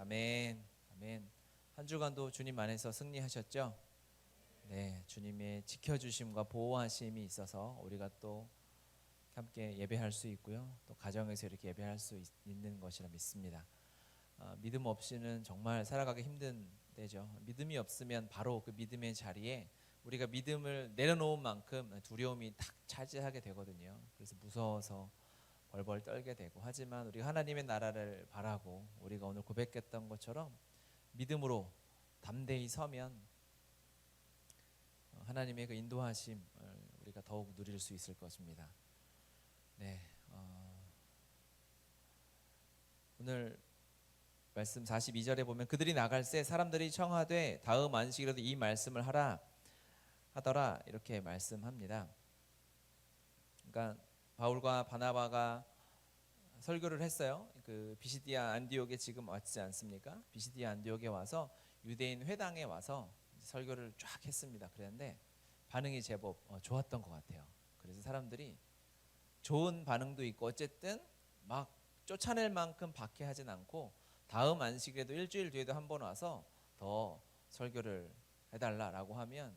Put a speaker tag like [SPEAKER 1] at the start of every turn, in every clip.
[SPEAKER 1] 아멘. 아멘. 한 주간도 주님 안에서 승리하셨죠? 네, 주님의 지켜주심과 보호하심이 있어서 우리가 또 함께 예배할 수 있고요. 또 가정에서 이렇게 예배할 수 있는 것이라 믿습니다. 믿음 없이는 정말 살아가기 힘든 때죠. 믿음이 없으면 바로 그 믿음의 자리에 우리가 믿음을 내려놓은 만큼 두려움이 탁 차지하게 되거든요. 그래서 무서워서 벌벌 떨게 되고, 하지만 우리가 하나님의 나라를 바라고 우리가 오늘 고백했던 것처럼 믿음으로 담대히 서면 하나님의 그 인도하심을 우리가 더욱 누릴 수 있을 것입니다. 네, 오늘 말씀 42절에 보면 그들이 나갈새 사람들이 청하되 다음 안식일에도 이 말씀을 하더라 이렇게 말씀합니다. 그러니까 바울과 바나바가 설교를 했어요. 그 비시디아 안디옥에 지금 왔지 않습니까? 비시디아 안디옥에 와서 유대인 회당에 와서 설교를 쫙 했습니다. 그랬는데 반응이 제법 좋았던 것 같아요. 그래서 사람들이 좋은 반응도 있고, 어쨌든 막 쫓아낼 만큼 박해하진 않고 다음 안식일에도 일주일 뒤에도 한번 와서 더 설교를 해달라라고 하면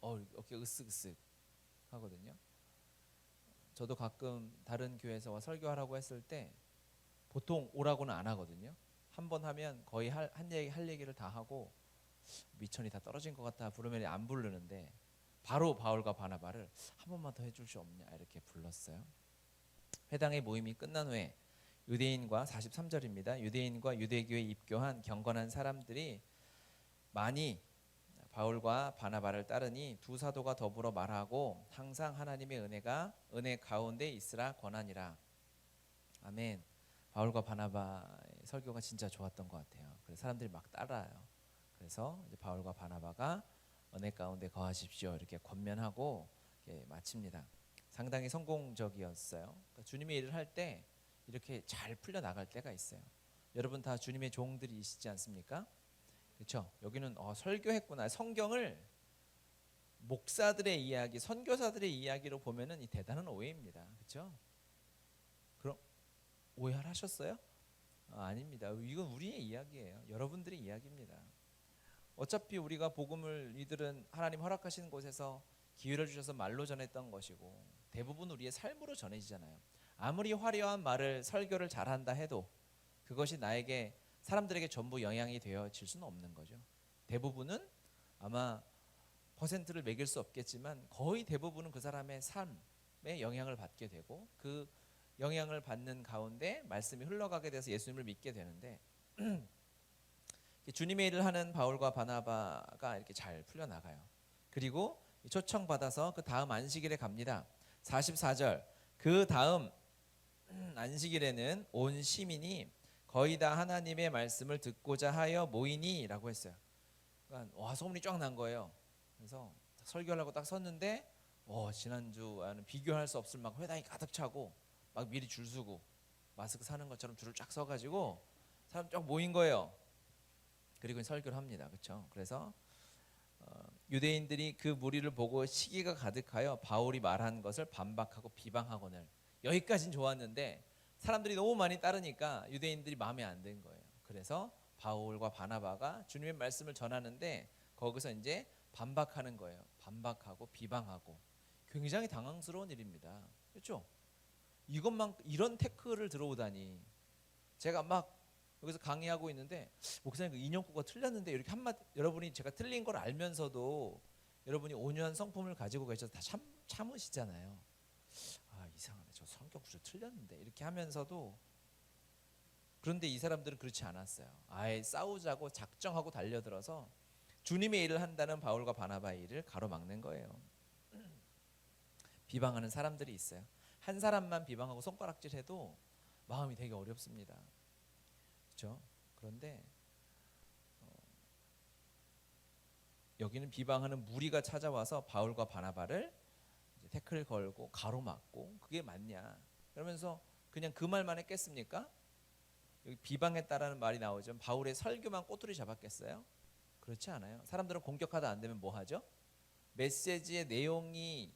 [SPEAKER 1] 어깨 으쓱으쓱 하거든요. 저도 가끔 다른 교회에서 설교하라고 했을 때 보통 오라고는 안 하거든요. 한 번 하면 거의 할 얘기를 다 하고 미천이 다 떨어진 것 같아 부르면 안 부르는데, 바로 바울과 바나바를 한 번만 더 해줄 수 없냐 이렇게 불렀어요. 회당의 모임이 끝난 후에 유대인과 43절입니다. 유대인과 유대교에 입교한 경건한 사람들이 많이 바울과 바나바를 따르니 두 사도가 더불어 말하고 항상 하나님의 은혜 가운데 있으라 권하니라. 아멘. 바울과 바나바의 설교가 진짜 좋았던 것 같아요. 그래서 사람들이 막 따라요. 그래서 이제 바울과 바나바가 은혜 가운데 거하십시오 이렇게 권면하고 이렇게 마칩니다. 상당히 성공적이었어요. 그러니까 주님의 일을 할 때 이렇게 잘 풀려 나갈 때가 있어요. 여러분 다 주님의 종들이시지 않습니까? 그렇죠? 여기는 설교했구나. 성경을 목사들의 이야기, 선교사들의 이야기로 보면은 이 대단한 오해입니다. 그렇죠? 그럼 오해를 하셨어요? 아닙니다. 이건 우리의 이야기예요. 여러분들의 이야기입니다. 어차피 우리가 복음을 이들은 하나님 허락하시는 곳에서 기회를 주셔서 말로 전했던 것이고, 대부분 우리의 삶으로 전해지잖아요. 아무리 화려한 말을 설교를 잘한다 해도 그것이 나에게 사람들에게 전부 영향이 되어질 수는 없는 거죠. 대부분은 아마 퍼센트를 매길 수 없겠지만 거의 대부분은 그 사람의 삶에 영향을 받게 되고, 그 영향을 받는 가운데 말씀이 흘러가게 돼서 예수님을 믿게 되는데 주님의 일을 하는 바울과 바나바가 이렇게 잘 풀려나가요. 그리고 초청받아서 그 다음 안식일에 갑니다. 44절, 그 다음 안식일에는 온 시민이 거의 다 하나님의 말씀을 듣고자 하여 모이니 라고 했어요. 그러니까 소문이 쫙 난 거예요. 그래서 설교하려고 딱 섰는데 지난주와는 비교할 수 없을 만큼 회당이 가득 차고 막 미리 줄 서고 마스크 사는 것처럼 줄을 쫙 서가지고 사람 쫙 모인 거예요. 그리고 설교를 합니다. 그렇죠? 그래서 유대인들이 그 무리를 보고 시기가 가득하여 바울이 말한 것을 반박하고 비방하거늘. 여기까지는 좋았는데 사람들이 너무 많이 따르니까 유대인들이 마음에 안 든 거예요. 그래서 바울과 바나바가 주님의 말씀을 전하는데 거기서 이제 반박하는 거예요. 반박하고 비방하고. 굉장히 당황스러운 일입니다. 그렇죠? 이런 태클을 들어오다니. 제가 막 여기서 강의하고 있는데 목사님 그 인용구가 틀렸는데 이렇게 한마디, 여러분이 제가 틀린 걸 알면서도 여러분이 온유한 성품을 가지고 계셔서 다 참으시잖아요. 이상하네, 저 성경 구절 틀렸는데 이렇게 하면서도. 그런데 이 사람들은 그렇지 않았어요. 아예 싸우자고 작정하고 달려들어서 주님의 일을 한다는 바울과 바나바의 일을 가로막는 거예요. 비방하는 사람들이 있어요. 한 사람만 비방하고 손가락질해도 마음이 되게 어렵습니다. 그렇죠? 그런데 여기는 비방하는 무리가 찾아와서 바울과 바나바를 이제 태클 걸고 가로막고, 그게 맞냐 그러면서 그냥 그 말만 했겠습니까? 여기 비방했다라는 말이 나오죠. 바울의 설교만 꼬투리 잡았겠어요? 그렇지 않아요. 사람들은 공격하다 안 되면 뭐 하죠? 메시지의 내용이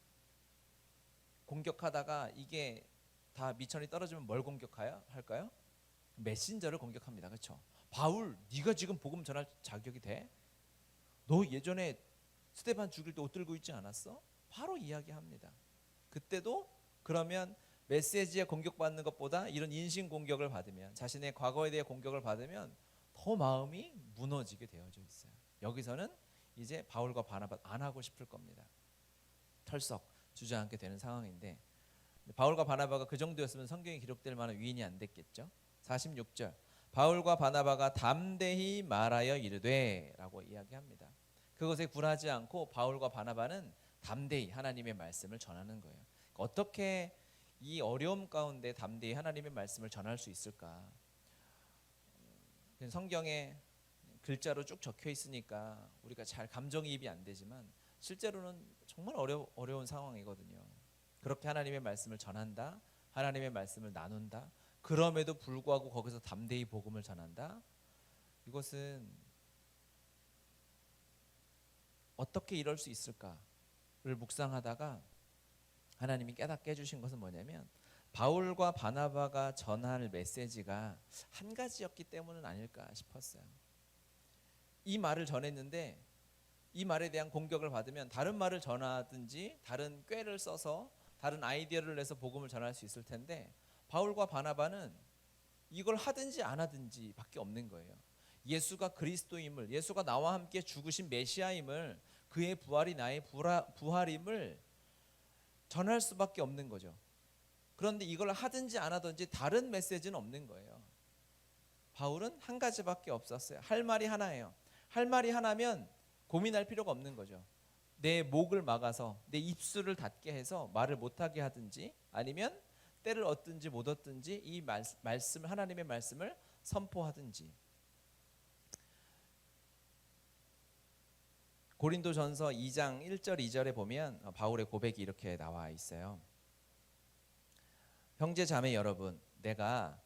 [SPEAKER 1] 공격하다가 이게 다 미천이 떨어지면 뭘 공격할까요? 메신저를 공격합니다. 그렇죠? 바울, 네가 지금 복음 전할 자격이 돼? 너 예전에 스데반 죽일 때 옷 들고 있지 않았어? 바로 이야기합니다. 그때도 그러면 메시지에 공격받는 것보다 이런 인신 공격을 받으면, 자신의 과거에 대해 공격을 받으면 더 마음이 무너지게 되어져 있어요. 여기서는 이제 바울과 바나바 안 하고 싶을 겁니다. 털썩 주저앉게 되는 상황인데, 바울과 바나바가 그 정도였으면 성경에 기록될 만한 위인이 안 됐겠죠. 46절, 바울과 바나바가 담대히 말하여 이르되 라고 이야기합니다. 그것에 굴하지 않고 바울과 바나바는 담대히 하나님의 말씀을 전하는 거예요. 어떻게 이 어려움 가운데 담대히 하나님의 말씀을 전할 수 있을까? 성경에 글자로 쭉 적혀 있으니까 우리가 잘 감정이입이 안 되지만 실제로는 정말 어려운 상황이거든요. 그렇게 하나님의 말씀을 전한다, 하나님의 말씀을 나눈다, 그럼에도 불구하고 거기서 담대히 복음을 전한다. 이것은 어떻게 이럴 수 있을까를 묵상하다가 하나님이 깨닫게 해주신 것은 뭐냐면, 바울과 바나바가 전할 메시지가 한 가지였기 때문은 아닐까 싶었어요. 이 말을 전했는데 이 말에 대한 공격을 받으면 다른 말을 전하든지 다른 꾀를 써서 다른 아이디어를 내서 복음을 전할 수 있을 텐데, 바울과 바나바는 이걸 하든지 안 하든지 밖에 없는 거예요. 예수가 그리스도임을, 예수가 나와 함께 죽으신 메시아임을, 그의 부활이 나의 부활임을 전할 수밖에 없는 거죠. 그런데 이걸 하든지 안 하든지 다른 메시지는 없는 거예요. 바울은 한 가지밖에 없었어요. 할 말이 하나예요. 할 말이 하나면 고민할 필요가 없는 거죠. 내 목을 막아서 내 입술을 닫게 해서 말을 못하게 하든지, 아니면 때를 얻든지 못 얻든지 이 말씀, 하나님의 말씀을 선포하든지. 고린도전서 2장 1절 2절에 보면 바울의 고백이 이렇게 나와 있어요. 형제 자매 여러분, 내가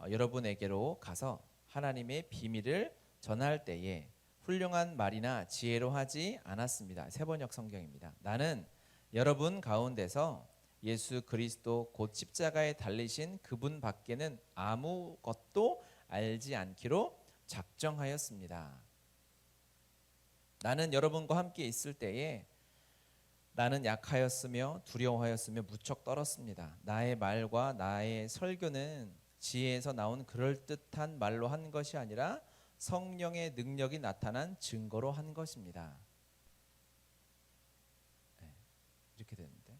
[SPEAKER 1] 여러분에게로 가서 하나님의 비밀을 전할 때에 훌륭한 말이나 지혜로 하지 않았습니다. 세번역 성경입니다. 나는 여러분 가운데서 예수 그리스도 곧 십자가에 달리신 그분 밖에는 아무것도 알지 않기로 작정하였습니다. 나는 여러분과 함께 있을 때에 나는 약하였으며 두려워하였으며 무척 떨었습니다. 나의 말과 나의 설교는 지혜에서 나온 그럴듯한 말로 한 것이 아니라 성령의 능력이 나타난 증거로 한 것입니다. 네, 이렇게 되는데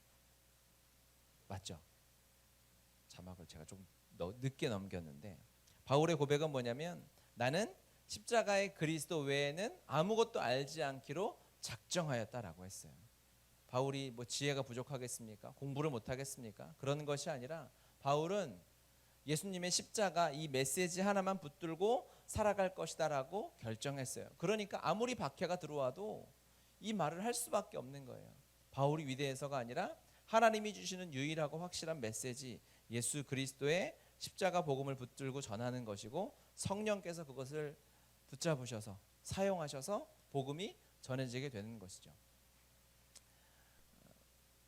[SPEAKER 1] 맞죠? 자막을 제가 좀 늦게 넘겼는데, 바울의 고백은 뭐냐면, 나는 십자가의 그리스도 외에는 아무것도 알지 않기로 작정하였다라고 했어요. 바울이 뭐 지혜가 부족하겠습니까? 공부를 못하겠습니까? 그런 것이 아니라 바울은 예수님의 십자가 이 메시지 하나만 붙들고 살아갈 것이다라고 결정했어요. 그러니까 아무리 박해가 들어와도 이 말을 할 수밖에 없는 거예요. 바울이 위대해서가 아니라 하나님이 주시는 유일하고 확실한 메시지, 예수 그리스도의 십자가 복음을 붙들고 전하는 것이고, 성령께서 그것을 붙잡으셔서 사용하셔서 복음이 전해지게 되는 것이죠.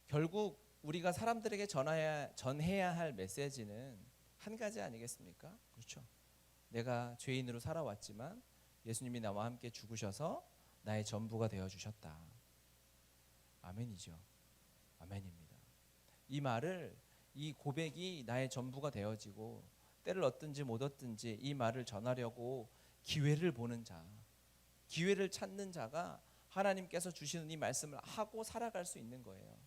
[SPEAKER 1] 결국 우리가 사람들에게 전해야 할 메시지는 한 가지 아니겠습니까? 그렇죠. 내가 죄인으로 살아왔지만 예수님이 나와 함께 죽으셔서 나의 전부가 되어주셨다. 아멘이죠. 아멘입니다. 이 말을, 이 고백이 나의 전부가 되어지고 때를 얻든지 못 얻든지 이 말을 전하려고 기회를 보는 자, 기회를 찾는 자가 하나님께서 주시는 이 말씀을 하고 살아갈 수 있는 거예요.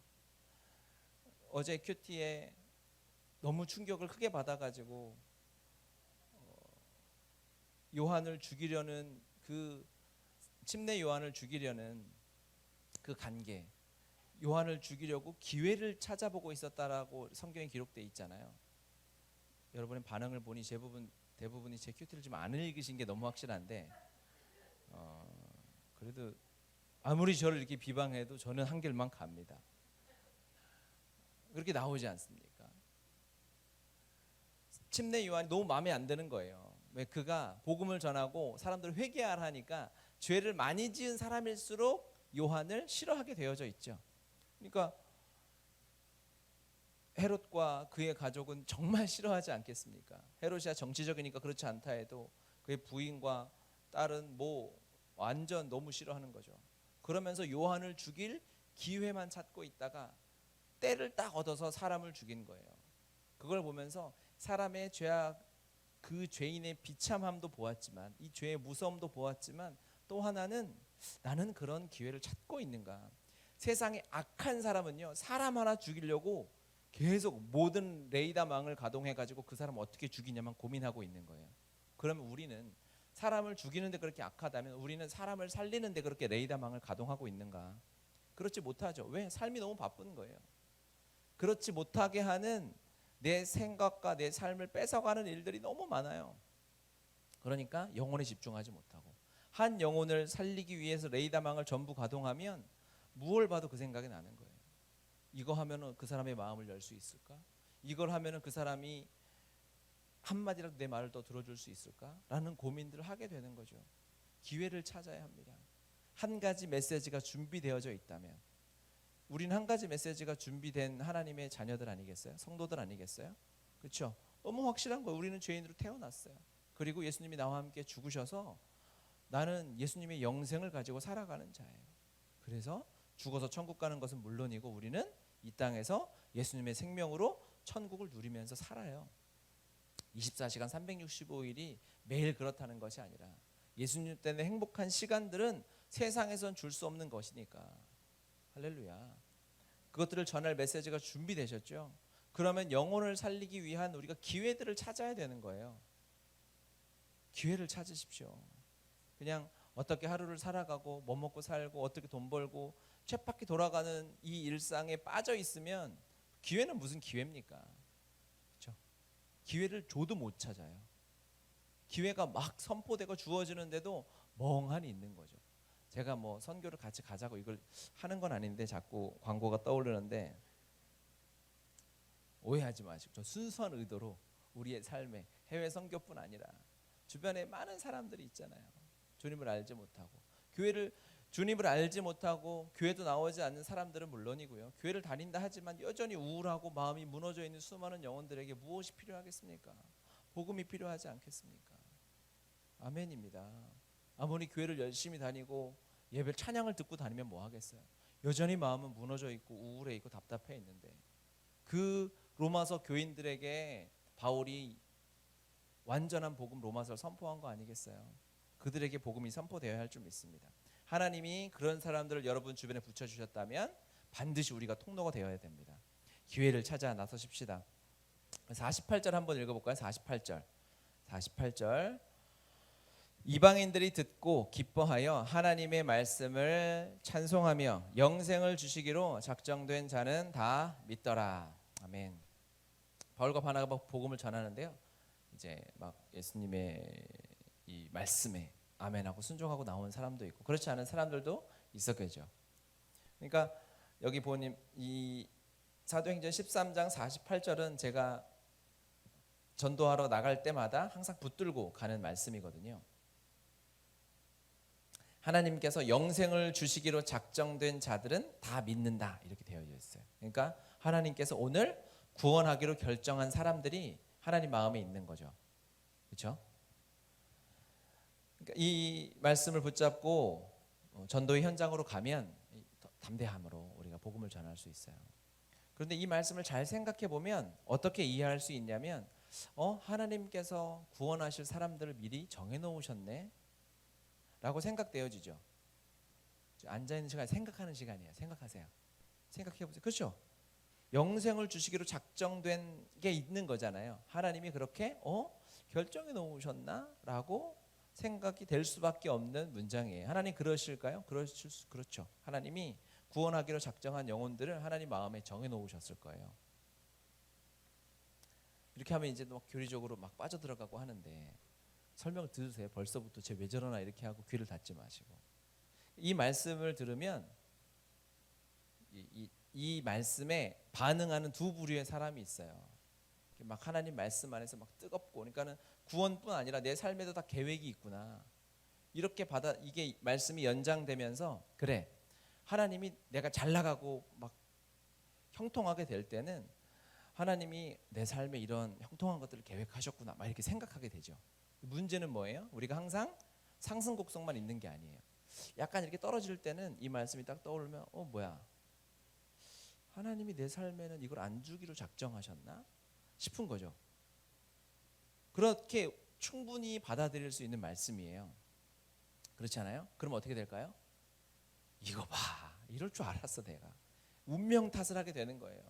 [SPEAKER 1] 어제 큐티에 너무 충격을 크게 받아가지고 요한을 죽이려는 그 침례 요한을 죽이려는 그 간계, 요한을 죽이려고 기회를 찾아보고 있었다라고 성경에 기록되어 있잖아요. 여러분의 반응을 보니 대부분이 제 큐티를 좀 안 읽으신 게 너무 확실한데, 그래도 아무리 저를 이렇게 비방해도 저는 한 길만 갑니다. 그렇게 나오지 않습니까? 침례 요한이 너무 마음에 안 드는 거예요. 왜? 그가 복음을 전하고 사람들을 회개하라 하니까 죄를 많이 지은 사람일수록 요한을 싫어하게 되어져 있죠. 그러니까 헤롯과 그의 가족은 정말 싫어하지 않겠습니까? 헤롯이야 정치적이니까 그렇지 않다 해도 그의 부인과 딸은 뭐 완전 너무 싫어하는 거죠. 그러면서 요한을 죽일 기회만 찾고 있다가 때를 딱 얻어서 사람을 죽인 거예요. 그걸 보면서 사람의 죄악, 그 죄인의 비참함도 보았지만, 이 죄의 무서움도 보았지만, 또 하나는 나는 그런 기회를 찾고 있는가. 세상에 악한 사람은요, 사람 하나 죽이려고 계속 모든 레이더망을 가동해가지고 그 사람 어떻게 죽이냐만 고민하고 있는 거예요. 그러면 우리는 사람을 죽이는데 그렇게 악하다면 우리는 사람을 살리는데 그렇게 레이더망을 가동하고 있는가? 그렇지 못하죠. 왜? 삶이 너무 바쁜 거예요. 그렇지 못하게 하는 내 생각과 내 삶을 뺏어가는 일들이 너무 많아요. 그러니까 영혼에 집중하지 못하고, 한 영혼을 살리기 위해서 레이더망을 전부 가동하면 무얼 봐도 그 생각이 나는 거예요. 이거 하면은 그 사람의 마음을 열 수 있을까? 이걸 하면은 그 사람이 한마디라도 내 말을 더 들어줄 수 있을까? 라는 고민들을 하게 되는 거죠. 기회를 찾아야 합니다. 한 가지 메시지가 준비되어져 있다면, 우린 한 가지 메시지가 준비된 하나님의 자녀들 아니겠어요? 성도들 아니겠어요? 그렇죠? 너무 확실한 거예요. 우리는 죄인으로 태어났어요. 그리고 예수님이 나와 함께 죽으셔서 나는 예수님의 영생을 가지고 살아가는 자예요. 그래서 죽어서 천국 가는 것은 물론이고 우리는 이 땅에서 예수님의 생명으로 천국을 누리면서 살아요. 24시간 365일이 매일 그렇다는 것이 아니라 예수님 때문에 행복한 시간들은 세상에선 줄 수 없는 것이니까. 할렐루야. 그것들을 전할 메시지가 준비되셨죠. 그러면 영혼을 살리기 위한 우리가 기회들을 찾아야 되는 거예요. 기회를 찾으십시오. 그냥 어떻게 하루를 살아가고 뭐 먹고 살고 어떻게 돈 벌고 쳇바퀴 돌아가는 이 일상에 빠져 있으면 기회는 무슨 기회입니까? 그렇죠? 기회를 줘도 못 찾아요. 기회가 막 선포되고 주어지는데도 멍하니 있는 거죠. 제가 뭐 선교를 같이 가자고 이걸 하는 건 아닌데 자꾸 광고가 떠오르는데 오해하지 마시고, 저 순수한 의도로 우리의 삶에 해외 선교뿐 아니라 주변에 많은 사람들이 있잖아요. 주님을 알지 못하고, 주님을 알지 못하고 교회도 나오지 않는 사람들은 물론이고요, 교회를 다닌다 하지만 여전히 우울하고 마음이 무너져 있는 수많은 영혼들에게 무엇이 필요하겠습니까? 복음이 필요하지 않겠습니까? 아멘입니다. 아무리 교회를 열심히 다니고 예배 찬양을 듣고 다니면 뭐 하겠어요? 여전히 마음은 무너져 있고 우울해 있고 답답해 있는데, 그 로마서 교인들에게 바울이 완전한 복음 로마서를 선포한 거 아니겠어요? 그들에게 복음이 선포되어야 할 줄 믿습니다. 하나님이 그런 사람들을 여러분 주변에 붙여주셨다면 반드시 우리가 통로가 되어야 됩니다. 기회를 찾아 나서십시다. 48절 한번 읽어볼까요? 48절. 이방인들이 듣고 기뻐하여 하나님의 말씀을 찬송하며 영생을 주시기로 작정된 자는 다 믿더라. 아멘. 바울과 바나바가 복음을 전하는데요, 이제 막 예수님의 이 말씀에 아멘하고 순종하고 나온 사람도 있고 그렇지 않은 사람들도 있었겠죠. 그러니까 여기 보니 이 사도행전 13장 48절은 제가 전도하러 나갈 때마다 항상 붙들고 가는 말씀이거든요. 하나님께서 영생을 주시기로 작정된 자들은 다 믿는다, 이렇게 되어 있어요. 그러니까 하나님께서 오늘 구원하기로 결정한 사람들이 하나님 마음에 있는 거죠. 그렇죠? 그러니까 이 말씀을 붙잡고 전도의 현장으로 가면 담대함으로 우리가 복음을 전할 수 있어요. 그런데 이 말씀을 잘 생각해 보면 어떻게 이해할 수 있냐면, 하나님께서 구원하실 사람들을 미리 정해 놓으셨네 라고 생각되어지죠. 앉아있는 시간, 생각하는 시간이에요. 생각하세요. 생각해 보세요. 그렇죠? 영생을 주시기로 작정된 게 있는 거잖아요. 하나님이 그렇게 결정해 놓으셨나? 라고 생각이 될 수밖에 없는 문장이에요. 하나님 그러실까요? 그렇죠. 하나님이 구원하기로 작정한 영혼들을 하나님 마음에 정해 놓으셨을 거예요. 이렇게 하면 이제 막 교리적으로 막 빠져들어가고 하는데, 설명을 들으세요. 벌써부터 쟤 왜 저러나 이렇게 하고 귀를 닫지 마시고, 이 말씀을 들으면 이 말씀에 반응하는 두 부류의 사람이 있어요. 막 하나님 말씀 안에서 막 뜨겁고, 그러니까는 구원뿐 아니라 내 삶에도 다 계획이 있구나, 이렇게 이게 말씀이 연장되면서, 그래, 하나님이 내가 잘 나가고 막 형통하게 될 때는 하나님이 내 삶에 이런 형통한 것들을 계획하셨구나, 막 이렇게 생각하게 되죠. 문제는 뭐예요? 우리가 항상 상승 곡선만 있는 게 아니에요. 약간 이렇게 떨어질 때는 이 말씀이 딱 떠오르면 뭐야? 하나님이 내 삶에는 이걸 안 주기로 작정하셨나? 싶은 거죠. 그렇게 충분히 받아들일 수 있는 말씀이에요. 그렇지 않아요? 그럼 어떻게 될까요? 이거 봐, 이럴 줄 알았어 내가. 운명 탓을 하게 되는 거예요.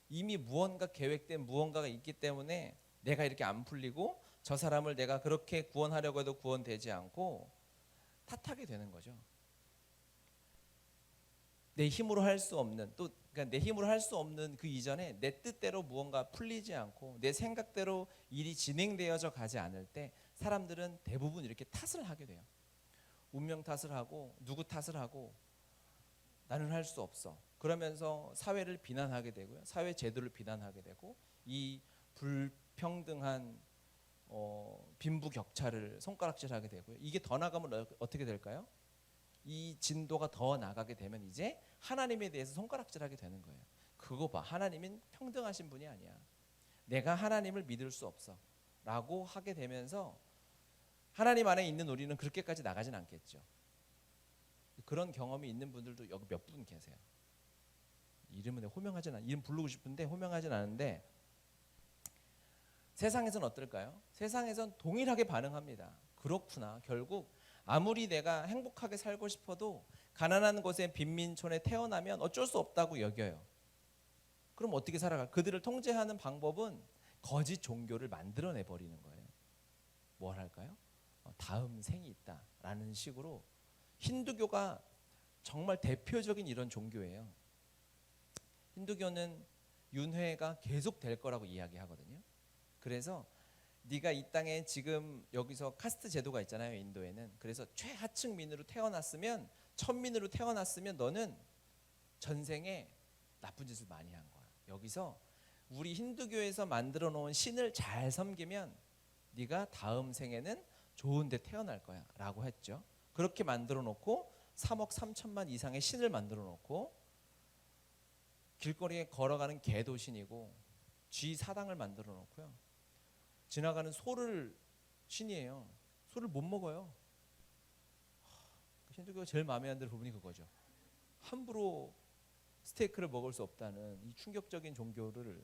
[SPEAKER 1] 이미 무언가 계획된 무언가가 있기 때문에 내가 이렇게 안 풀리고 저 사람을 내가 그렇게 구원하려고 해도 구원되지 않고 탓하게 되는 거죠. 내 힘으로 할 수 없는, 또 그러니까 내 힘으로 할 수 없는 그 이전에 내 뜻대로 무언가 풀리지 않고 내 생각대로 일이 진행되어져 가지 않을 때 사람들은 대부분 이렇게 탓을 하게 돼요. 운명 탓을 하고 누구 탓을 하고 나는 할 수 없어. 그러면서 사회를 비난하게 되고요. 사회 제도를 비난하게 되고 이 불평등한 빈부격차를 손가락질하게 되고요. 이게 더 나가면 어떻게 될까요? 이 진도가 더 나가게 되면 이제 하나님에 대해서 손가락질하게 되는 거예요. 그거 봐, 하나님은 평등하신 분이 아니야. 내가 하나님을 믿을 수 없어 라고 하게 되면서 하나님 안에 있는 우리는 그렇게까지 나가진 않겠죠. 그런 경험이 있는 분들도 여기 몇 분 계세요. 이름은 호명하진 않, 이름 부르고 싶은데 호명하진 않은데 세상에서는 어떨까요? 세상에선 동일하게 반응합니다. 그렇구나. 결국 아무리 내가 행복하게 살고 싶어도 가난한 곳에 빈민촌에 태어나면 어쩔 수 없다고 여겨요. 그럼 어떻게 살아가? 그들을 통제하는 방법은 거짓 종교를 만들어내 버리는 거예요. 뭘 할까요? 다음 생이 있다라는 식으로 힌두교가 정말 대표적인 이런 종교예요. 힌두교는 윤회가 계속 될 거라고 이야기하거든요. 그래서 네가 이 땅에 지금 여기서 카스트 제도가 있잖아요, 인도에는. 그래서 최하층민으로 태어났으면, 천민으로 태어났으면 너는 전생에 나쁜 짓을 많이 한 거야. 여기서 우리 힌두교에서 만들어 놓은 신을 잘 섬기면 네가 다음 생에는 좋은 데 태어날 거야 라고 했죠. 그렇게 만들어 놓고 3억 3천만 이상의 신을 만들어 놓고 길거리에 걸어가는 개도 신이고 쥐 사당을 만들어 놓고요. 지나가는 소를 신이에요. 소를 못 먹어요. 힌두교가 제일 마음에 안 드는 부분이 그거죠. 함부로 스테이크를 먹을 수 없다는 이 충격적인 종교를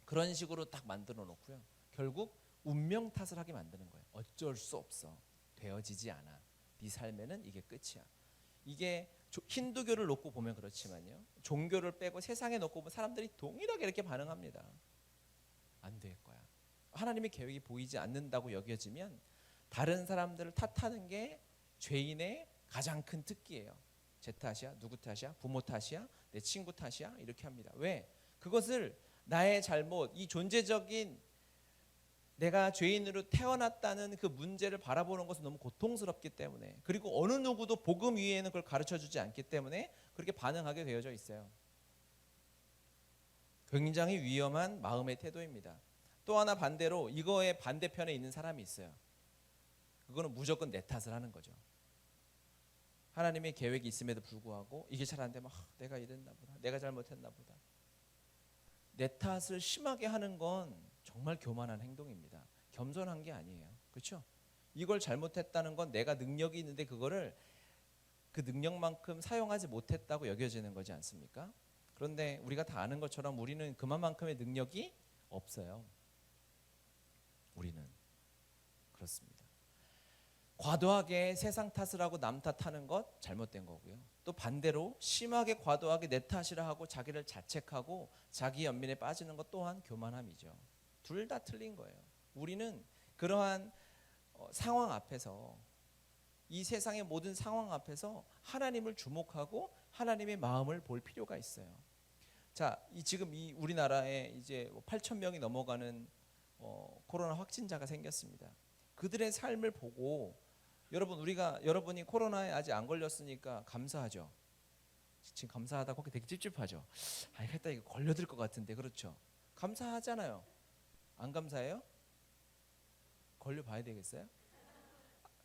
[SPEAKER 1] 그런 식으로 딱 만들어 놓고요. 결국 운명 탓을 하게 만드는 거예요. 어쩔 수 없어. 되어지지 않아. 네 삶에는 이게 끝이야. 이게 힌두교를 놓고 보면 그렇지만요. 종교를 빼고 세상에 놓고 보면 사람들이 동일하게 이렇게 반응합니다. 안 될 거야. 하나님의 계획이 보이지 않는다고 여겨지면 다른 사람들을 탓하는 게 죄인의 가장 큰 특기예요. 제 탓이야? 누구 탓이야? 부모 탓이야? 내 친구 탓이야? 이렇게 합니다. 왜? 그것을 나의 잘못, 이 존재적인 내가 죄인으로 태어났다는 그 문제를 바라보는 것은 너무 고통스럽기 때문에, 그리고 어느 누구도 복음 위에는 그걸 가르쳐주지 않기 때문에 그렇게 반응하게 되어져 있어요. 굉장히 위험한 마음의 태도입니다. 또 하나 반대로 이거의 반대편에 있는 사람이 있어요. 그거는 무조건 내 탓을 하는 거죠. 하나님의 계획이 있음에도 불구하고 이게 잘 안 되면 내가 이랬나 보다, 내가 잘못했나 보다. 내 탓을 심하게 하는 건 정말 교만한 행동입니다. 겸손한 게 아니에요. 그렇죠? 이걸 잘못했다는 건 내가 능력이 있는데 그거를 그 능력만큼 사용하지 못했다고 여겨지는 거지 않습니까? 그런데 우리가 다 아는 것처럼 우리는 그만큼의 능력이 없어요. 우리는 그렇습니다. 과도하게 세상 탓을 하고 남 탓하는 것 잘못된 거고요. 또 반대로 심하게 과도하게 내 탓이라 하고 자기를 자책하고 자기 연민에 빠지는 것 또한 교만함이죠. 둘 다 틀린 거예요. 우리는 그러한 상황 앞에서, 이 세상의 모든 상황 앞에서 하나님을 주목하고 하나님의 마음을 볼 필요가 있어요. 자, 지금 이 우리나라에 이제 8천 명이 넘어가는 코로나 확진자가 생겼습니다. 그들의 삶을 보고 여러분이 코로나에 아직 안 걸렸으니까 감사하죠. 지금 감사하다고 하기 되게 찝찝하죠. 했다 이거 걸려들 것 같은데, 그렇죠? 감사하잖아요. 안 감사해요? 걸려봐야 되겠어요?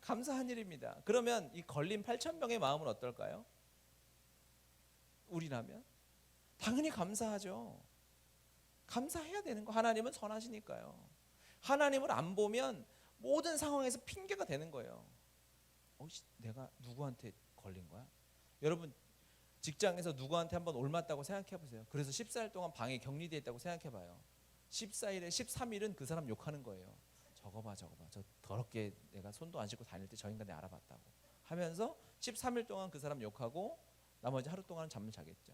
[SPEAKER 1] 감사한 일입니다. 그러면 이 걸린 8천 명의 마음은 어떨까요? 우리라면 당연히 감사하죠. 감사해야 되는 거. 하나님은 선하시니까요. 하나님을 안 보면 모든 상황에서 핑계가 되는 거예요. 내가 누구한테 걸린 거야? 여러분 직장에서 누구한테 한번 올맞다고 생각해 보세요. 그래서 14일 동안 방에 격리되어 있다고 생각해 봐요. 14일에 13일은 그 사람 욕하는 거예요. 저거 봐 저 더럽게 내가 손도 안 씻고 다닐 때 저 인간 내가 알아봤다고 하면서 13일 동안 그 사람 욕하고 나머지 하루 동안은 잠을 자겠죠.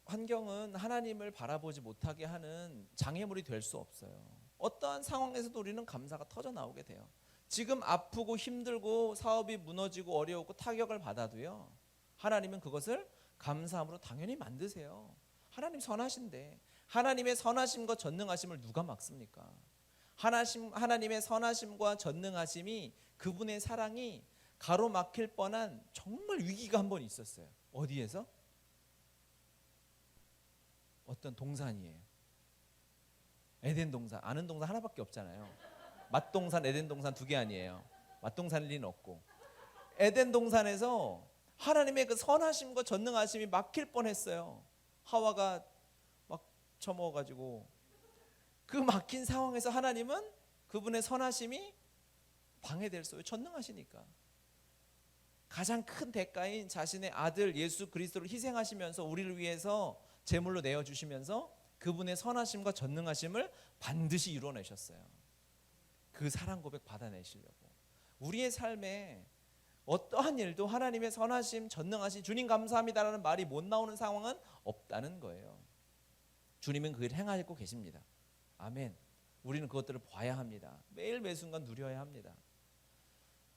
[SPEAKER 1] 환경은 하나님을 바라보지 못하게 하는 장애물이 될 수 없어요. 어떠한 상황에서도 우리는 감사가 터져 나오게 돼요. 지금 아프고 힘들고 사업이 무너지고 어려우고 타격을 받아도요, 하나님은 그것을 감사함으로 당연히 만드세요. 하나님 선하신데 하나님의 선하심과 전능하심을 누가 막습니까? 하나님의 선하심과 전능하심이, 그분의 사랑이 가로막힐 뻔한 정말 위기가 한 번 있었어요. 어디에서? 어떤 동산이에요. 에덴 동산. 아는 동산 하나밖에 없잖아요. 맛동산, 에덴 동산 두 개 아니에요. 맛동산일 리는 없고. 에덴 동산에서 하나님의 그 선하심과 전능하심이 막힐 뻔했어요. 하와가 막 처먹어가지고 그 막힌 상황에서 하나님은 그분의 선하심이 방해될 수, 전능하시니까 가장 큰 대가인 자신의 아들 예수 그리스도를 희생하시면서 우리를 위해서 제물로 내어주시면서 그분의 선하심과 전능하심을 반드시 이루어내셨어요. 그 사랑 고백 받아내시려고. 우리의 삶에 어떠한 일도 하나님의 선하심, 전능하심, 주님 감사합니다라는 말이 못 나오는 상황은 없다는 거예요. 주님은 그 일을 행하고 계십니다. 아멘. 우리는 그것들을 봐야 합니다. 매일 매순간 누려야 합니다.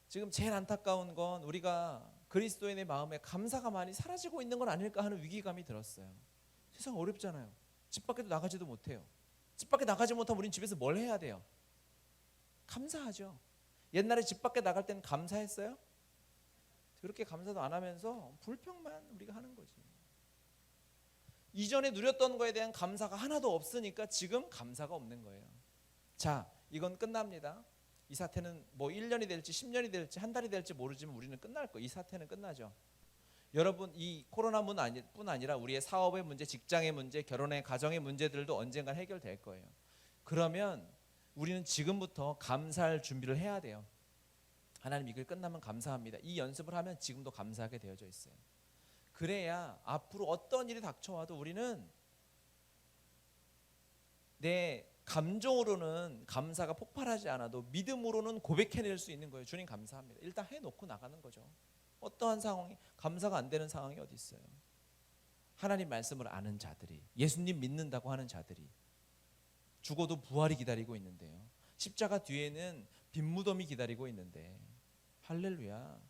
[SPEAKER 1] 지금 제일 안타까운 건 우리가 그리스도인의 마음에 감사가 많이 사라지고 있는 건 아닐까 하는 위기감이 들었어요. 세상 어렵잖아요. 집 밖에도 나가지도 못해요. 집 밖에 나가지 못하면 우린 집에서 뭘 해야 돼요? 감사하죠. 옛날에 집 밖에 나갈 때는 감사했어요? 그렇게 감사도 안 하면서 불평만 우리가 하는 거지. 이전에 누렸던 거에 대한 감사가 하나도 없으니까 지금 감사가 없는 거예요. 자, 이건 끝납니다. 이 사태는 뭐 1년이 될지 10년이 될지 한 달이 될지 모르지만 우리는 끝날 거예요. 이 사태는 끝나죠. 여러분, 이 코로나뿐 아니라 우리의 사업의 문제, 직장의 문제, 결혼의 가정의 문제들도 언젠간 해결될 거예요. 그러면 우리는 지금부터 감사할 준비를 해야 돼요. 하나님, 이걸 끝나면 감사합니다. 이 연습을 하면 지금도 감사하게 되어져 있어요. 그래야 앞으로 어떤 일이 닥쳐와도 우리는 내 감정으로는 감사가 폭발하지 않아도 믿음으로는 고백해낼 수 있는 거예요. 주님 감사합니다. 일단 해놓고 나가는 거죠. 어떠한 상황이 감사가 안 되는 상황이 어디 있어요? 하나님 말씀을 아는 자들이, 예수님 믿는다고 하는 자들이 죽어도 부활이 기다리고 있는데요. 십자가 뒤에는 빈무덤이 기다리고 있는데, 할렐루야.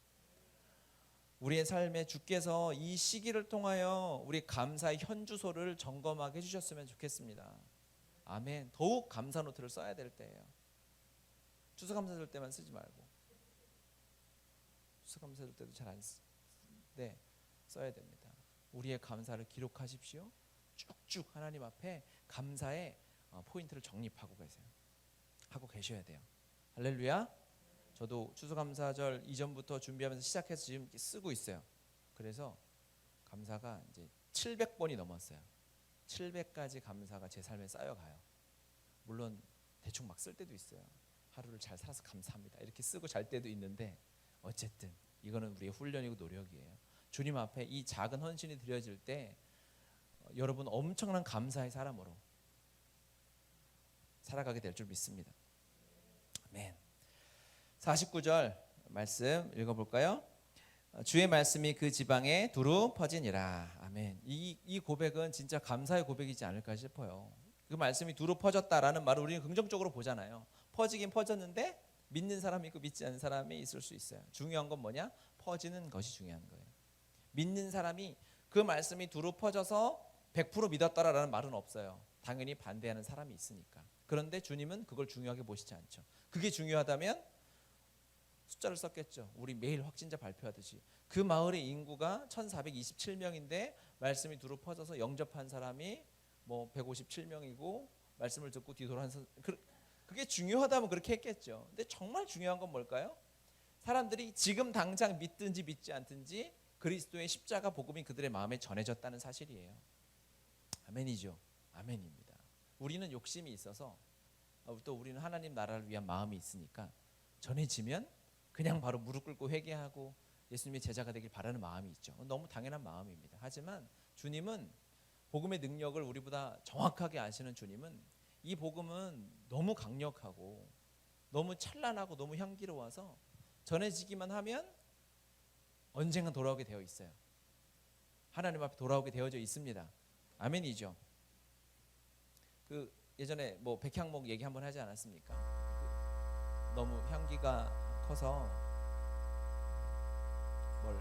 [SPEAKER 1] 우리의 삶에 주께서 이 시기를 통하여 우리 감사의 현주소를 점검하게 해주셨으면 좋겠습니다. 아멘. 더욱 감사 노트를 써야 될 때예요. 추수감사 줄 때만 쓰지 말고, 추수감사 줄 때도 잘 안 쓰는데 써야 됩니다. 우리의 감사를 기록하십시오. 쭉쭉 하나님 앞에 감사의 포인트를 정립하고 계셔야 돼요. 할렐루야. 저도 추수감사절 이전부터 준비하면서 시작해서 지금 쓰고 있어요. 그래서 감사가 이제 700번이 넘었어요. 700가지 감사가 제 삶에 쌓여가요. 물론 대충 막 쓸 때도 있어요. 하루를 잘 살아서 감사합니다 이렇게 쓰고 잘 때도 있는데, 어쨌든 이거는 우리의 훈련이고 노력이에요. 주님 앞에 이 작은 헌신이 드려질 때 여러분 엄청난 감사의 사람으로 살아가게 될 줄 믿습니다. 아멘. 49절 말씀 읽어볼까요? 주의 말씀이 그 지방에 두루 퍼지니라. 아멘. 이 고백은 진짜 감사의 고백이지 않을까 싶어요. 그 말씀이 두루 퍼졌다라는 말을 우리는 긍정적으로 보잖아요. 퍼지긴 퍼졌는데 믿는 사람이 있고 믿지 않는 사람이 있을 수 있어요. 중요한 건 뭐냐? 퍼지는 것이 중요한 거예요. 믿는 사람이 그 말씀이 두루 퍼져서 100% 믿었다라는 말은 없어요. 당연히 반대하는 사람이 있으니까. 그런데 주님은 그걸 중요하게 보시지 않죠. 그게 중요하다면 숫자를 썼겠죠. 우리 매일 확진자 발표하듯이 그 마을의 인구가 1427명인데 말씀이 두루 퍼져서 영접한 사람이 뭐 157명이고 말씀을 듣고 뒤돌아한 사람, 그게 중요하다면 그렇게 했겠죠. 근데 정말 중요한 건 뭘까요? 사람들이 지금 당장 믿든지 믿지 않든지 그리스도의 십자가 복음이 그들의 마음에 전해졌다는 사실이에요. 아멘이죠. 아멘입니다. 우리는 욕심이 있어서 또 우리는 하나님 나라를 위한 마음이 있으니까 전해지면 그냥 바로 무릎 꿇고 회개하고 예수님의 제자가 되길 바라는 마음이 있죠. 너무 당연한 마음입니다. 하지만 주님은 복음의 능력을 우리보다 정확하게 아시는 주님은 이 복음은 너무 강력하고 너무 찬란하고 너무 향기로워서 전해지기만 하면 언젠간 돌아오게 되어 있어요. 하나님 앞에 돌아오게 되어져 있습니다. 아멘이죠. 그 예전에 뭐 백향목 얘기 한번 하지 않았습니까? 너무 향기가 커서 뭘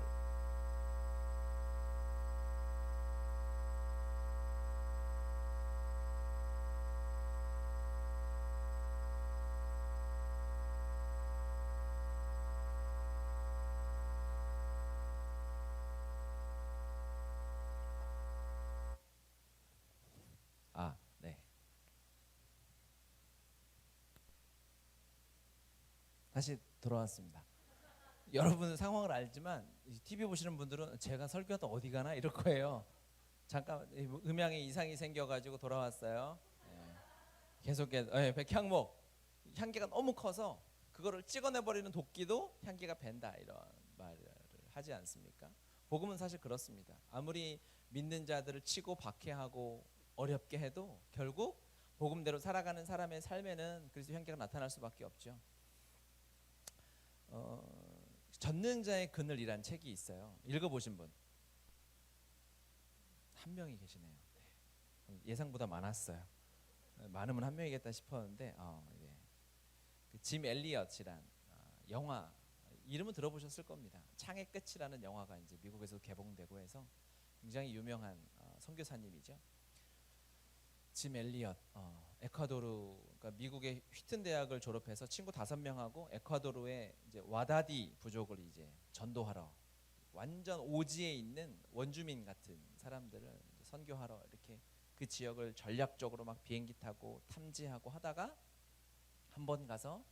[SPEAKER 1] 네. 다시 돌아왔습니다. 여러분은 상황을 알지만 TV 보시는 분들은 제가 설교하다 어디 가나 이럴 거예요. 잠깐 음향에 이상이 생겨가지고 돌아왔어요. 계속해서 백향목 향기가 너무 커서 그거를 찍어내버리는 도끼도 향기가 밴다 이런 말을 하지 않습니까? 복음은 사실 그렇습니다. 아무리 믿는 자들을 치고 박해하고 어렵게 해도 결국 복음대로 살아가는 사람의 삶에는 그리스도 향기가 나타날 수밖에 없죠. 전능자의 그늘이란 책이 있어요. 읽어보신 분? 한 명이 계시네요. 네. 예상보다 많았어요. 많으면 한 명이겠다 싶었는데 예. 그짐 엘리엇이란 영화 이름은 들어보셨을 겁니다. 창의 끝이라는 영화가 이제 미국에서 개봉되고 해서 굉장히 유명한 선교사님이죠. 짐 엘리엇 에콰도르 그러니까 미국의 휘튼 대학을 졸업해서 친구 5명하고 에콰도르의 이제 와다디 부족을 이제 전도하러 완전 오지에 있는 원주민 같은 사람들을 이제 선교하러 이렇게 그 지역을 전략적으로 막 비행기 타고 탐지하고 하다가 한 번 가서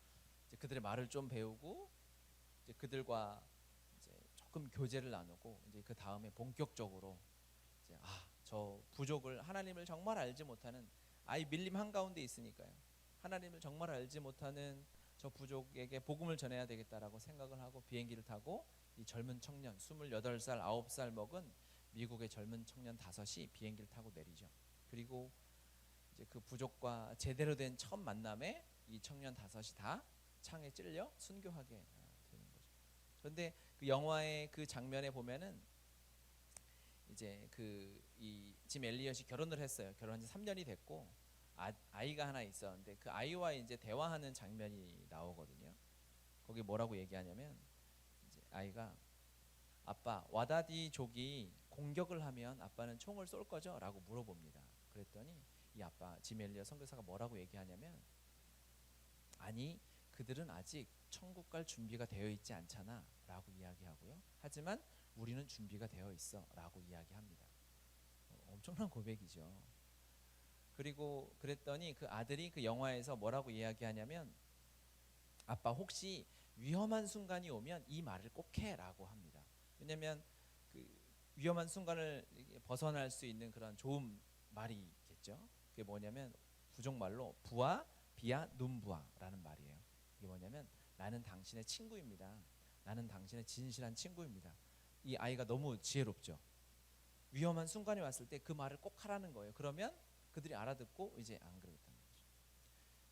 [SPEAKER 1] 이제 그들의 말을 좀 배우고 이제 그들과 이제 조금 교제를 나누고 이제 그 다음에 본격적으로 이제 저 부족을 하나님을 정말 알지 못하는 아이 밀림 한가운데 있으니까요. 하나님을 정말 알지 못하는 저 부족에게 복음을 전해야 되겠다라고 생각을 하고 비행기를 타고 이 젊은 청년 28살, 9살 먹은 미국의 젊은 청년 5이 비행기를 타고 내리죠. 그리고 이제 그 부족과 제대로 된 첫 만남에 이 청년 5이 다 창에 찔려 순교하게 되는 거죠. 그런데 그 영화의 그 장면에 보면은 이제 이 짐 엘리엇이 결혼을 했어요. 결혼한 지 3년이 됐고 아이가 하나 있었는데 그 아이와 이제 대화하는 장면이 나오거든요. 거기 뭐라고 얘기하냐면 이제 아이가 아빠 와다디족이 공격을 하면 아빠는 총을 쏠 거죠? 라고 물어봅니다. 그랬더니 이 아빠 짐 엘리엇 선교사가 뭐라고 얘기하냐면 아니 그들은 아직 천국 갈 준비가 되어 있지 않잖아 라고 이야기하고요. 하지만 우리는 준비가 되어 있어 라고 이야기합니다. 엄청난 고백이죠. 그리고 그랬더니 그 아들이 그 영화에서 뭐라고 이야기하냐면 아빠 혹시 위험한 순간이 오면 이 말을 꼭 해라고 합니다. 왜냐하면 그 위험한 순간을 벗어날 수 있는 그런 좋은 말이 있겠죠. 그게 뭐냐면 부족말로 부아 비아 눈부아라는 말이에요. 이게 뭐냐면 나는 당신의 친구입니다. 나는 당신의 진실한 친구입니다. 이 아이가 너무 지혜롭죠. 위험한 순간이 왔을 때 그 말을 꼭 하라는 거예요. 그러면 그들이 알아듣고 이제 안 그러겠다는 거죠.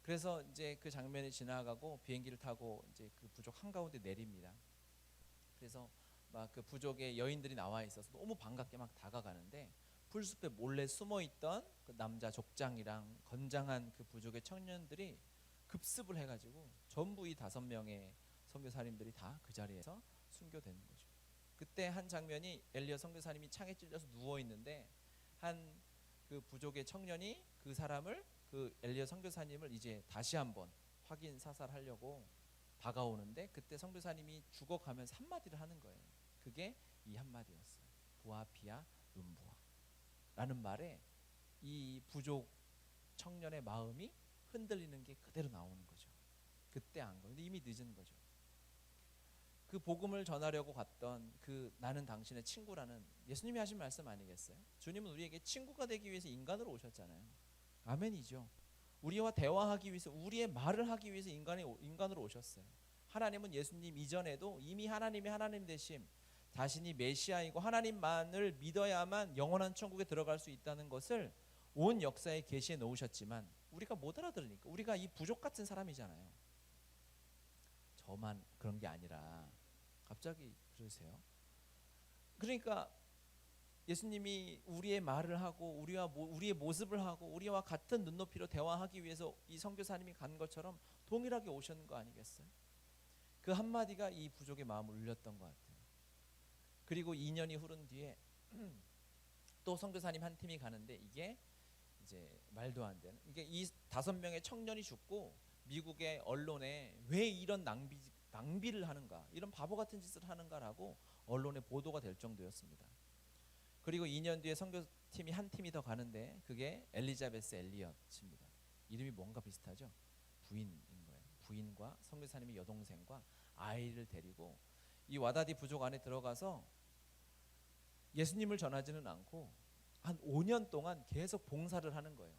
[SPEAKER 1] 그래서 이제 그 장면이 지나가고 비행기를 타고 이제 그 부족 한가운데 내립니다. 그래서 막 그 부족의 여인들이 나와 있어서 너무 반갑게 막 다가가는데 풀숲에 몰래 숨어 있던 그 남자 족장이랑 건장한 그 부족의 청년들이 급습을 해가지고 전부 이 5명의 선교사님들이 다 그 자리에서 순교되는 거죠. 그때 한 장면이 엘리야 선교사님이 창에 찔려서 누워 있는데 한 그 부족의 청년이 그 사람을 그 엘리야 선교사님을 이제 다시 한번 확인 사살하려고 다가오는데 그때 선교사님이 죽어가면서 한마디를 하는 거예요. 그게 이 한마디였어요. 부아 비아 눈부아 라는 말에 이 부족 청년의 마음이 흔들리는 게 그대로 나오는 거죠. 그때 안 거예요. 근데 이미 늦은 거죠. 그 복음을 전하려고 갔던 그 나는 당신의 친구라는 예수님이 하신 말씀 아니겠어요? 주님은 우리에게 친구가 되기 위해서 인간으로 오셨잖아요. 아멘이죠. 우리와 대화하기 위해서, 우리의 말을 하기 위해서 인간으로 오셨어요. 하나님은 예수님 이전에도 이미 하나님이 하나님 되심, 자신이 메시아이고 하나님만을 믿어야만 영원한 천국에 들어갈 수 있다는 것을 온 역사에 계시해 놓으셨지만 우리가 못 알아들으니까, 우리가 이 부족 같은 사람이잖아요. 저만 그런 게 아니라 갑자기 그러세요. 그러니까 예수님이 우리의 말을 하고 우리의 모습을 하고 우리와 같은 눈높이로 대화하기 위해서 이 선교사님이 간 것처럼 동일하게 오셨는 거 아니겠어요? 그 한마디가 이 부족의 마음을 울렸던 것 같아요. 그리고 2년이 흐른 뒤에 또 선교사님 한 팀이 가는데 이게 이제 말도 안 되는, 이게 이 5명의 청년이 죽고 미국의 언론에 왜 이런 낭비를 하는가, 이런 바보 같은 짓을 하는가라고 언론에 보도가 될 정도였습니다. 그리고 2년 뒤에 선교팀이 한 팀이 더 가는데 그게 엘리자베스 엘리엇입니다. 이름이 뭔가 비슷하죠? 부인인 거예요. 부인과 선교사님의 여동생과 아이를 데리고 이 와다디 부족 안에 들어가서 예수님을 전하지는 않고 한 5년 동안 계속 봉사를 하는 거예요.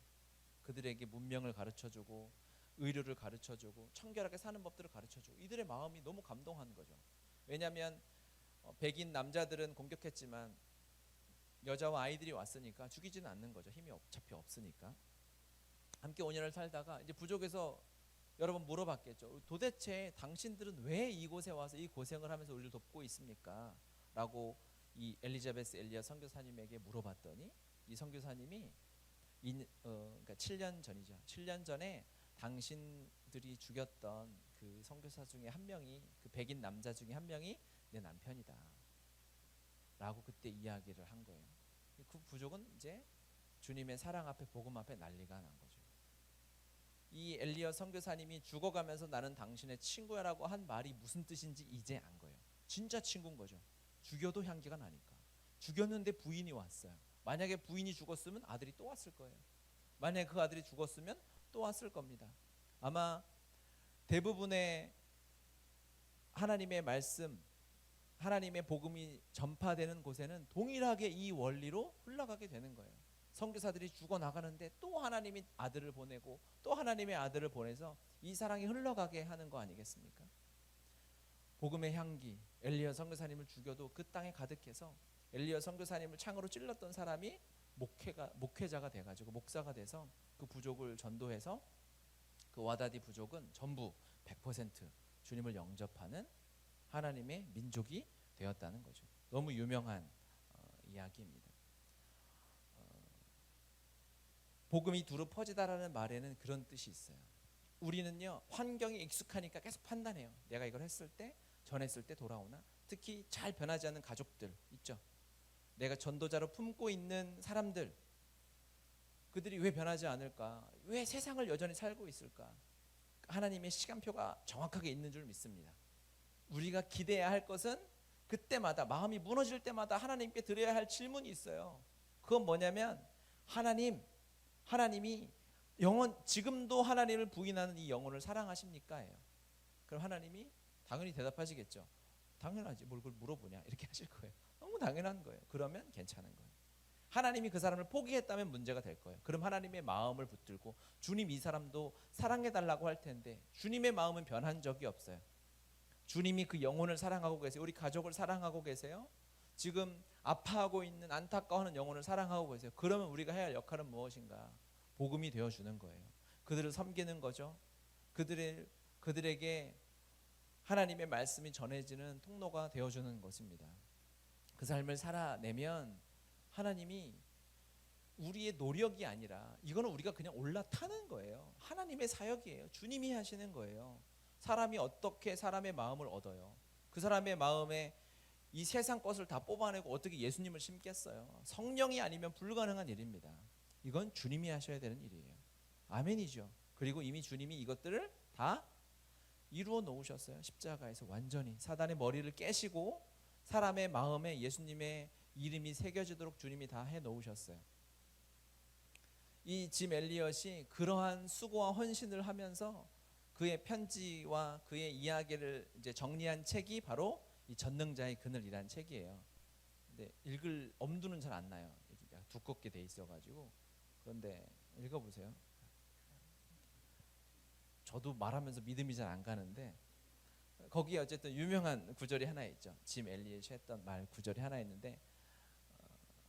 [SPEAKER 1] 그들에게 문명을 가르쳐주고 의료를 가르쳐주고 청결하게 사는 법들을 가르쳐주고, 이들의 마음이 너무 감동한 거죠. 왜냐하면 백인 남자들은 공격했지만 여자와 아이들이 왔으니까 죽이지는 않는 거죠. 힘이 어차피 없으니까. 함께 5년을 살다가 이제 부족에서 여러 번 물어봤겠죠. 도대체 당신들은 왜 이곳에 와서 이 고생을 하면서 우리를 돕고 있습니까? 라고 이 엘리자베스 엘리엇 선교사님에게 물어봤더니 이 선교사님이 그러니까 7년 전이죠. 7년 전에 당신들이 죽였던 그 선교사 중에 한 명이, 그 백인 남자 중에 한 명이 내 남편이다 라고 그때 이야기를 한 거예요. 그 부족은 이제 주님의 사랑 앞에, 복음 앞에 난리가 난 거죠. 이 엘리엇 선교사님이 죽어가면서 나는 당신의 친구야라고 한 말이 무슨 뜻인지 이제 안 거예요. 진짜 친구인 거죠. 죽여도 향기가 나니까. 죽였는데 부인이 왔어요. 만약에 부인이 죽었으면 아들이 또 왔을 거예요. 만약에 그 아들이 죽었으면 또 왔을 겁니다. 아마 대부분의 하나님의 말씀, 하나님의 복음이 전파되는 곳에는 동일하게 이 원리로 흘러가게 되는 거예요. 선교사들이 죽어나가는데 또 하나님이 아들을 보내고 또 하나님의 아들을 보내서 이 사랑이 흘러가게 하는 거 아니겠습니까? 복음의 향기, 엘리야 선교사님을 죽여도 그 땅에 가득해서 엘리야 선교사님을 창으로 찔렀던 사람이 목회자가 돼가지고 목사가 돼서 그 부족을 전도해서 그 와다디 부족은 전부 100% 주님을 영접하는 하나님의 민족이 되었다는 거죠. 너무 유명한 이야기입니다. 복음이 두루 퍼지다라는 말에는 그런 뜻이 있어요. 우리는요, 환경이 익숙하니까 계속 판단해요. 내가 이걸 했을 때, 전했을 때 돌아오나? 특히 잘 변하지 않는 가족들 있죠. 내가 전도자로 품고 있는 사람들, 그들이 왜 변하지 않을까? 왜 세상을 여전히 살고 있을까? 하나님의 시간표가 정확하게 있는 줄 믿습니다. 우리가 기대해야 할 것은 그때마다, 마음이 무너질 때마다 하나님께 드려야 할 질문이 있어요. 그건 뭐냐면, 하나님이 지금도 하나님을 부인하는 이 영혼을 사랑하십니까? 예요. 그럼 하나님이 당연히 대답하시겠죠. 당연하지, 뭘 그걸 물어보냐, 이렇게 하실 거예요. 너무 당연한 거예요. 그러면 괜찮은 거예요. 하나님이 그 사람을 포기했다면 문제가 될 거예요. 그럼 하나님의 마음을 붙들고 주님, 이 사람도 사랑해달라고 할 텐데 주님의 마음은 변한 적이 없어요. 주님이 그 영혼을 사랑하고 계세요. 우리 가족을 사랑하고 계세요. 지금 아파하고 있는, 안타까워하는 영혼을 사랑하고 계세요. 그러면 우리가 해야 할 역할은 무엇인가? 복음이 되어주는 거예요. 그들을 섬기는 거죠. 그들에게 하나님의 말씀이 전해지는 통로가 되어주는 것입니다. 그 삶을 살아내면 하나님이 우리의 노력이 아니라, 이거는 우리가 그냥 올라타는 거예요. 하나님의 사역이에요. 주님이 하시는 거예요. 사람이 어떻게 사람의 마음을 얻어요? 그 사람의 마음에 이 세상 것을 다 뽑아내고 어떻게 예수님을 심겠어요? 성령이 아니면 불가능한 일입니다. 이건 주님이 하셔야 되는 일이에요. 아멘이죠. 그리고 이미 주님이 이것들을 다 이루어 놓으셨어요. 십자가에서 완전히 사단의 머리를 깨시고 사람의 마음에 예수님의 이름이 새겨지도록 주님이 다 해놓으셨어요. 이 짐 엘리엇이 그러한 수고와 헌신을 하면서 그의 편지와 그의 이야기를 이제 정리한 책이 바로 이 전능자의 그늘이라는 책이에요. 근데 읽을 엄두는 잘 안 나요. 두껍게 돼 있어가지고. 그런데 읽어보세요. 저도 말하면서 믿음이 잘 안 가는데 거기에 어쨌든 유명한 구절이 하나 있죠. 짐 엘리엇이 했던 말 구절이 하나 있는데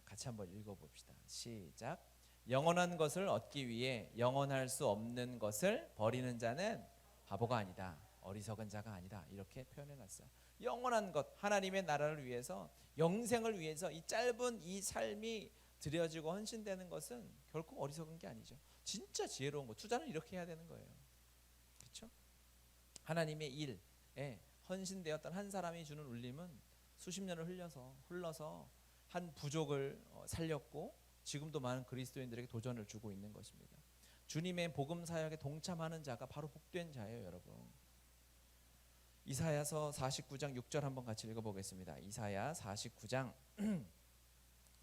[SPEAKER 1] 같이 한번 읽어봅시다. 시작. 영원한 것을 얻기 위해 영원할 수 없는 것을 버리는 자는 바보가 아니다. 어리석은 자가 아니다. 이렇게 표현해놨어요. 영원한 것, 하나님의 나라를 위해서, 영생을 위해서 이 짧은 이 삶이 드려지고 헌신되는 것은 결코 어리석은 게 아니죠. 진짜 지혜로운 거, 투자는 이렇게 해야 되는 거예요. 그렇죠? 하나님의 일에 헌신되었던 한 사람이 주는 울림은 수십 년을 흘러서 한 부족을 살렸고 지금도 많은 그리스도인들에게 도전을 주고 있는 것입니다. 주님의 복음 사역에 동참하는 자가 바로 복된 자예요, 여러분. 이사야서 49장 6절 한번 같이 읽어보겠습니다. 이사야 49장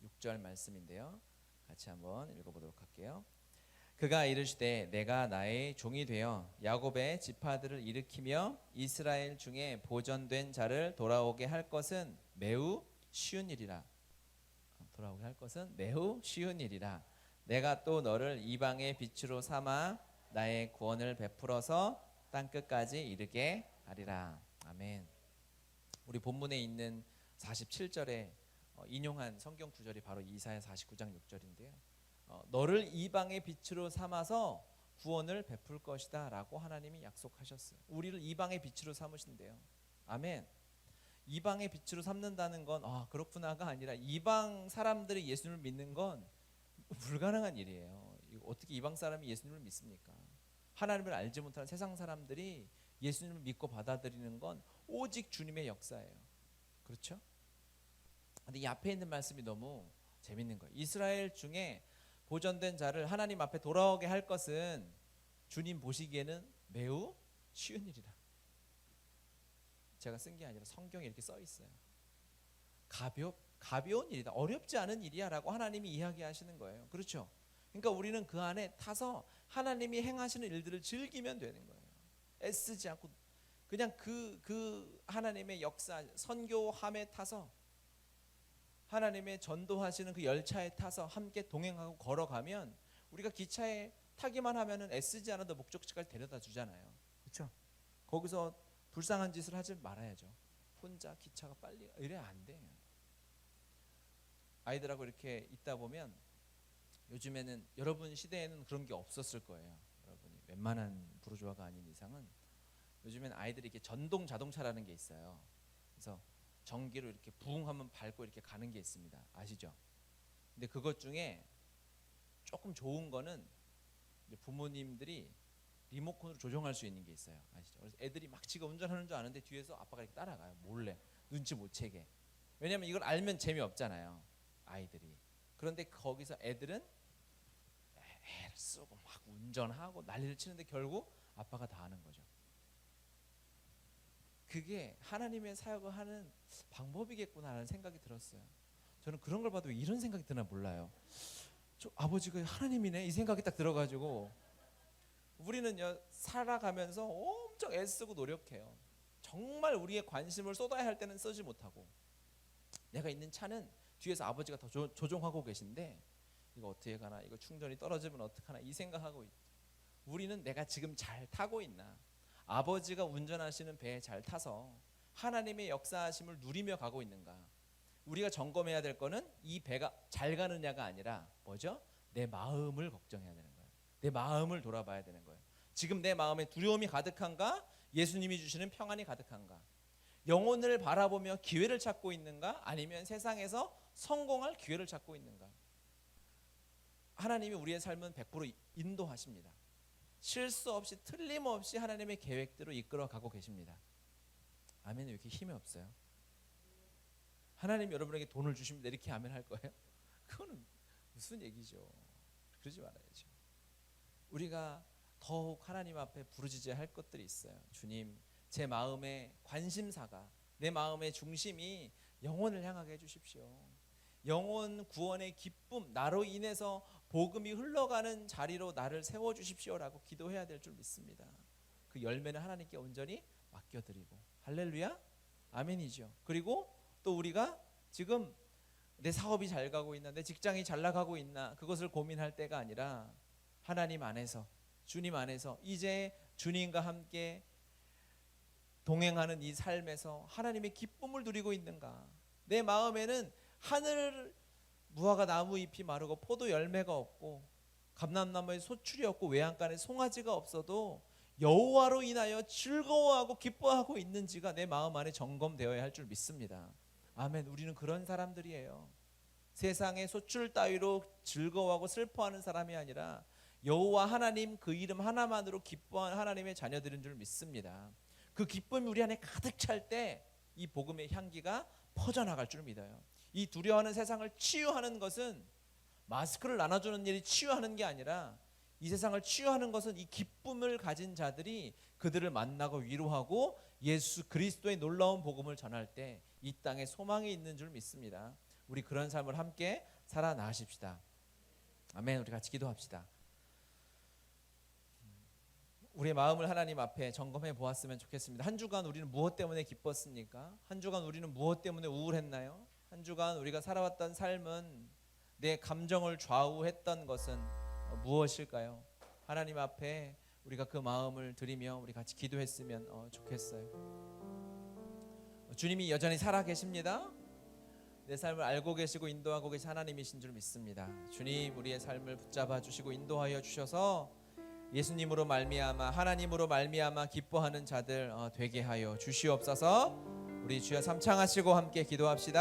[SPEAKER 1] 6절 말씀인데요. 같이 한번 읽어보도록 할게요. 그가 이르시되 내가 나의 종이 되어 야곱의 지파들을 일으키며 이스라엘 중에 보존된 자를 돌아오게 할 것은 매우 쉬운 일이라. 돌아오게 할 것은 매우 쉬운 일이라. 내가 또 너를 이방의 빛으로 삼아 나의 구원을 베풀어서 땅끝까지 이르게 하리라. 아멘. 우리 본문에 있는 47절에 인용한 성경 구절이 바로 이사야 49장 6절인데요. 너를 이방의 빛으로 삼아서 구원을 베풀 것이다 라고 하나님이 약속하셨어요. 우리를 이방의 빛으로 삼으신대요. 아멘. 이방의 빛으로 삼는다는 건 그렇구나가 아니라 이방 사람들이 예수님을 믿는 건 불가능한 일이에요. 어떻게 이방 사람이 예수님을 믿습니까? 하나님을 알지 못하는 세상 사람들이 예수님을 믿고 받아들이는 건 오직 주님의 역사예요. 그렇죠? 근데 이 앞에 있는 말씀이 너무 재밌는 거예요. 이스라엘 중에 보존된 자를 하나님 앞에 돌아오게 할 것은 주님 보시기에는 매우 쉬운 일이라. 제가 쓴 게 아니라 성경에 이렇게 써 있어요. 가벼운 일이다. 어렵지 않은 일이야 라고 하나님이 이야기하시는 거예요. 그렇죠? 그러니까 우리는 그 안에 타서 하나님이 행하시는 일들을 즐기면 되는 거예요. 애쓰지 않고 그냥 그 하나님의 역사, 선교함에 타서 하나님의 전도하시는 그 열차에 타서 함께 동행하고 걸어가면 우리가 기차에 타기만 하면은 애쓰지 않아도 목적지까지 데려다 주잖아요. 그렇죠? 거기서 불쌍한 짓을 하지 말아야죠. 혼자 기차가 빨리 이래 안 돼. 아이들하고 이렇게 있다 보면 요즘에는 여러분 시대에는 그런 게 없었을 거예요. 여러분이 웬만한 부르주아가 아닌 이상은 요즘엔 아이들이 이렇게 전동 자동차라는 게 있어요. 그래서 전기로 이렇게 부웅 하면 밟고 이렇게 가는 게 있습니다. 아시죠? 근데 그것 중에 조금 좋은 거는 부모님들이 리모컨으로 조정할 수 있는 게 있어요. 아시죠? 그래서 애들이 막 지가 운전하는 줄 아는데 뒤에서 아빠가 이렇게 따라가요. 몰래 눈치 못 채게. 왜냐면 이걸 알면 재미없잖아요. 아이들이. 그런데 거기서 애들은 애를 쓰고 막 운전하고 난리를 치는데 결국 아빠가 다 하는 거죠. 그게 하나님의 사역을 하는 방법이겠구나라는 생각이 들었어요. 저는 그런 걸 봐도 왜 이런 생각이 드나 몰라요. 저 아버지가 하나님이네 이 생각이 딱 들어가지고 우리는요 살아가면서 엄청 애쓰고 노력해요. 정말 우리의 관심을 쏟아야 할 때는 쓰지 못하고 내가 있는 차는 뒤에서 아버지가 더 조종하고 계신데 이거 어떻게 가나 이거 충전이 떨어지면 어떡하나 이 생각하고 있죠. 우리는 내가 지금 잘 타고 있나 아버지가 운전하시는 배에 잘 타서 하나님의 역사하심을 누리며 가고 있는가. 우리가 점검해야 될 거는 이 배가 잘 가느냐가 아니라 뭐죠? 내 마음을 걱정해야 되는 거예요. 내 마음을 돌아봐야 되는 거예요. 지금 내 마음에 두려움이 가득한가? 예수님이 주시는 평안이 가득한가? 영혼을 바라보며 기회를 찾고 있는가? 아니면 세상에서 성공할 기회를 찾고 있는가? 하나님이 우리의 삶은 100% 인도하십니다. 실수 없이 틀림없이 하나님의 계획대로 이끌어가고 계십니다. 아멘. 왜 이렇게 힘이 없어요? 하나님 여러분에게 돈을 주십니다. 이렇게 아멘 할 거예요? 그거는 무슨 얘기죠? 그러지 말아야죠. 우리가 더욱 하나님 앞에 부르짖어야 할 것들이 있어요. 주님, 제 마음의 관심사가 내 마음의 중심이 영혼을 향하게 해주십시오. 영혼 구원의 기쁨, 나로 인해서 복음이 흘러가는 자리로 나를 세워주십시오라고 기도해야 될 줄 믿습니다. 그 열매는 하나님께 온전히 맡겨드리고 할렐루야 아멘이죠. 그리고 또 우리가 지금 내 사업이 잘 가고 있나 내 직장이 잘 나가고 있나 그것을 고민할 때가 아니라 하나님 안에서 주님 안에서 이제 주님과 함께 동행하는 이 삶에서 하나님의 기쁨을 누리고 있는가? 내 마음에는 하늘 무화과 나무 잎이 마르고 포도 열매가 없고 감람나무에 소출이 없고 외양간에 송아지가 없어도 여호와로 인하여 즐거워하고 기뻐하고 있는지가 내 마음 안에 점검되어야 할 줄 믿습니다. 아멘. 우리는 그런 사람들이에요. 세상의 소출 따위로 즐거워하고 슬퍼하는 사람이 아니라 여호와 하나님 그 이름 하나만으로 기뻐하는 하나님의 자녀들인 줄 믿습니다. 그 기쁨이 우리 안에 가득 찰 때 이 복음의 향기가 퍼져나갈 줄 믿어요. 이 두려워하는 세상을 치유하는 것은 마스크를 나눠주는 일이 치유하는 게 아니라 이 세상을 치유하는 것은 이 기쁨을 가진 자들이 그들을 만나고 위로하고 예수 그리스도의 놀라운 복음을 전할 때 이 땅에 소망이 있는 줄 믿습니다. 우리 그런 삶을 함께 살아나가십시다. 아멘. 우리 같이 기도합시다. 우리의 마음을 하나님 앞에 점검해 보았으면 좋겠습니다. 한 주간 우리는 무엇 때문에 기뻤습니까? 한 주간 우리는 무엇 때문에 우울했나요? 한 주간 우리가 살아왔던 삶은 내 감정을 좌우했던 것은 무엇일까요? 하나님 앞에 우리가 그 마음을 드리며 우리 같이 기도했으면 좋겠어요. 주님이 여전히 살아계십니다. 내 삶을 알고 계시고 인도하고 계신 하나님이신 줄 믿습니다. 주님, 우리의 삶을 붙잡아 주시고 인도하여 주셔서 예수님으로 말미암아 하나님으로 말미암아 기뻐하는 자들 되게 하여 주시옵소서. 우리 주여 삼창하시고 함께 기도합시다.